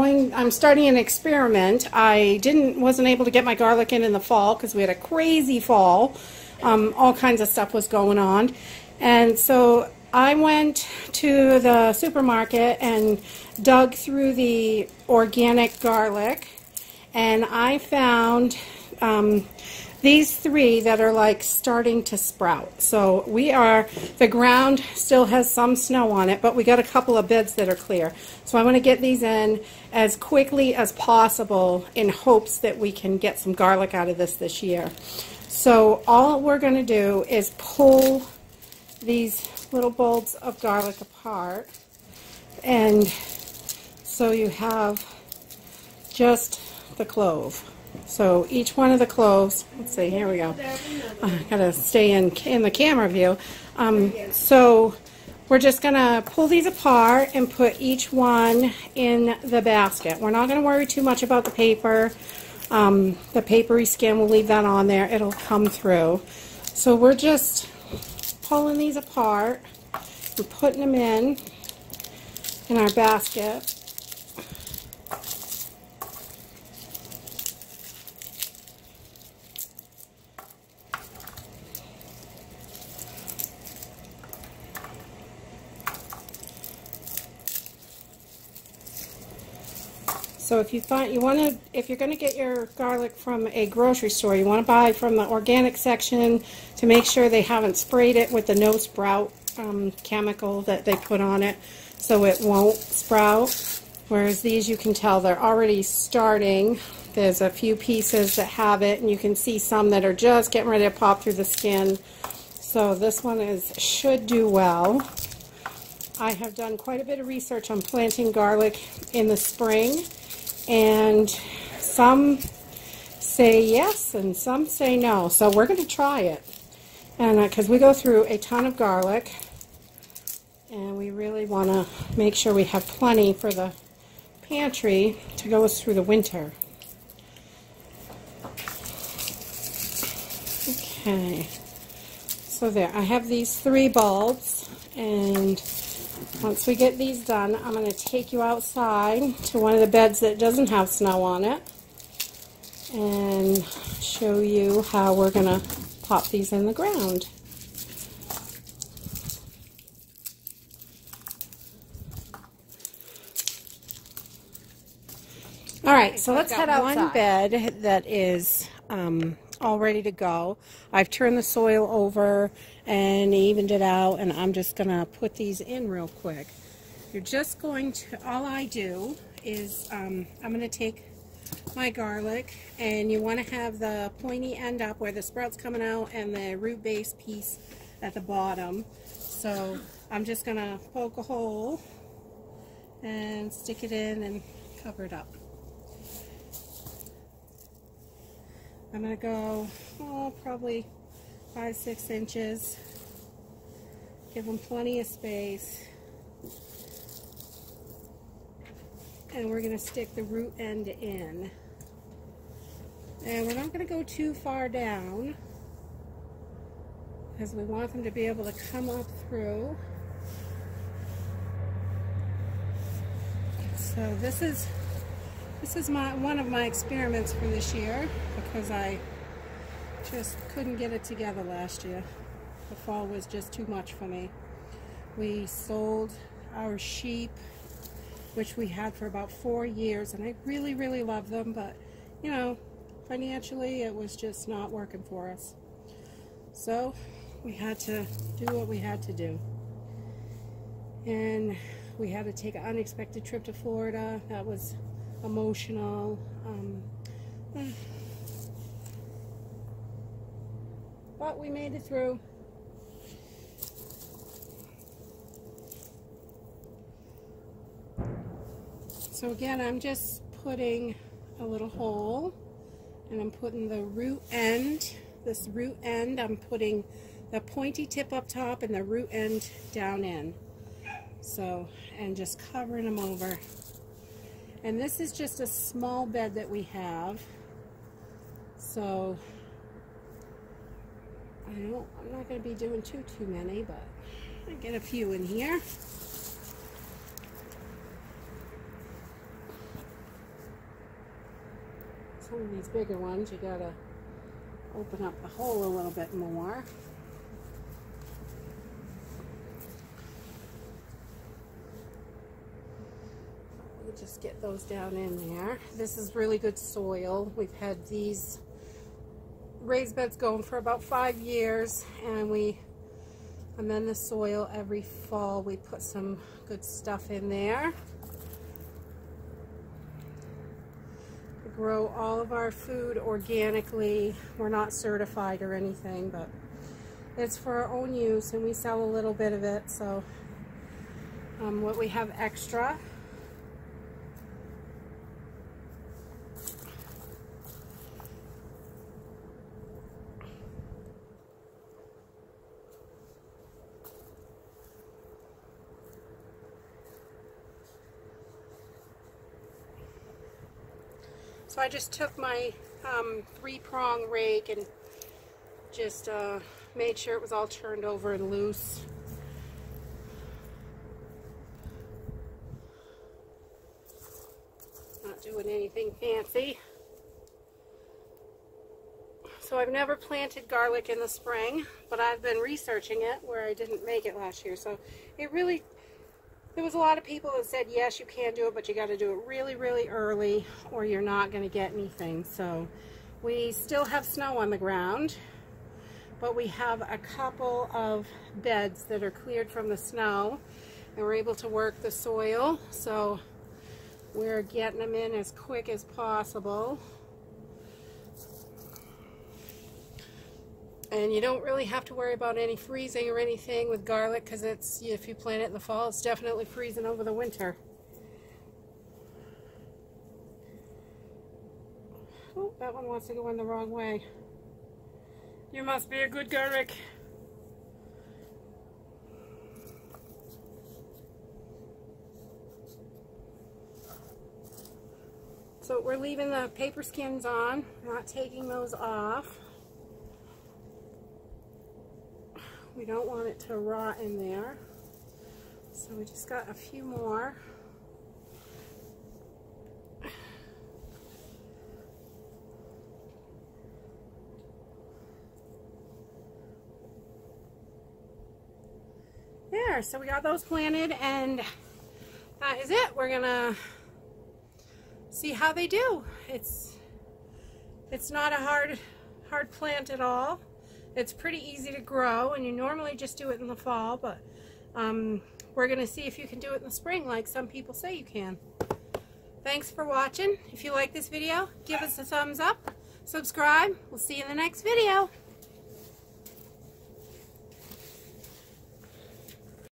I'm starting an experiment. I wasn't able to get my garlic in the fall because we had a crazy fall. All kinds of stuff was going on. And so I went to the supermarket and dug through the organic garlic, and I found these three that are like starting to sprout. So the ground still has some snow on it, but we got a couple of beds that are clear. So I want to get these in as quickly as possible in hopes that we can get some garlic out of this year. So all we're going to do is pull these little bulbs of garlic apart, and so you have just the clove. So each one of the cloves, let's see, here we go. I gotta stay in the camera view. So we're just gonna pull these apart and put each one in the basket. We're not gonna worry too much about the paper. The papery skin, we'll leave that on there. It'll come through. So we're just pulling these apart and putting them in our basket. So if you're going to get your garlic from a grocery store, you want to buy from the organic section to make sure they haven't sprayed it with the no sprout chemical that they put on it, so it won't sprout. Whereas these, you can tell they're already starting. There's a few pieces that have it, and you can see some that are just getting ready to pop through the skin. So this one should do well. I have done quite a bit of research on planting garlic in the spring, and some say yes and some say no. So we're going to try it, and because we go through a ton of garlic, and we really want to make sure we have plenty for the pantry to go us through the winter. Okay, so there, I have these three bulbs, and once we get these done, I'm going to take you outside to one of the beds that doesn't have snow on it and show you how we're going to pop these in the ground. Alright, so let's head outside. One bed that is all ready to go. I've turned the soil over and evened it out, and I'm just going to put these in real quick. You're just going to, all I do is I'm going to take my garlic, and you want to have the pointy end up where the sprout's coming out and the root base piece at the bottom. So I'm just going to poke a hole and stick it in and cover it up. I'm going to go, probably 5-6 inches. Give them plenty of space. And we're going to stick the root end in. And we're not going to go too far down, because we want them to be able to come up through. So this is one of my experiments for this year, because I just couldn't get it together last year. The fall was just too much for me. We sold our sheep, which we had for about 4 years, and I really, really love them, but, you know, financially it was just not working for us. So we had to do what we had to do. And we had to take an unexpected trip to Florida. That was emotional. But we made it through. So again, I'm just putting a little hole, and I'm putting the root end, this root end, I'm putting the pointy tip up top and the root end down in. So, and just covering them over. And this is just a small bed that we have. So I'm not going to be doing too many, but I get a few in here. some of these bigger ones, you gotta open up the hole a little bit more. We'll just get those down in there. This is really good soil. We've had these raised beds going for about 5 years, and we amend the soil every fall. We put some good stuff in there. We grow all of our food organically. We're not certified or anything, but it's for our own use, and we sell a little bit of it. So what we have extra, so I just took my 3-prong rake and just made sure it was all turned over and loose. Not doing anything fancy. So I've never planted garlic in the spring, but I've been researching it where I didn't make it last year. So it really, there was a lot of people that said, yes, you can do it, but you got to do it really, really early or you're not going to get anything. So we still have snow on the ground, but we have a couple of beds that are cleared from the snow, and we're able to work the soil. So we're getting them in as quick as possible. And you don't really have to worry about any freezing or anything with garlic, because it's, if you plant it in the fall, it's definitely freezing over the winter. Oh, that one wants to go in the wrong way. You must be a good garlic. So we're leaving the paper skins on, not taking those off. We don't want it to rot in there. So we just got a few more. There, so we got those planted, and that is it. We're gonna see how they do. It's not a hard plant at all. It's pretty easy to grow, and you normally just do it in the fall, but we're gonna see if you can do it in the spring like some people say you can. Thanks for watching. If you like this video, give us a thumbs up, subscribe. We'll see you in the next video.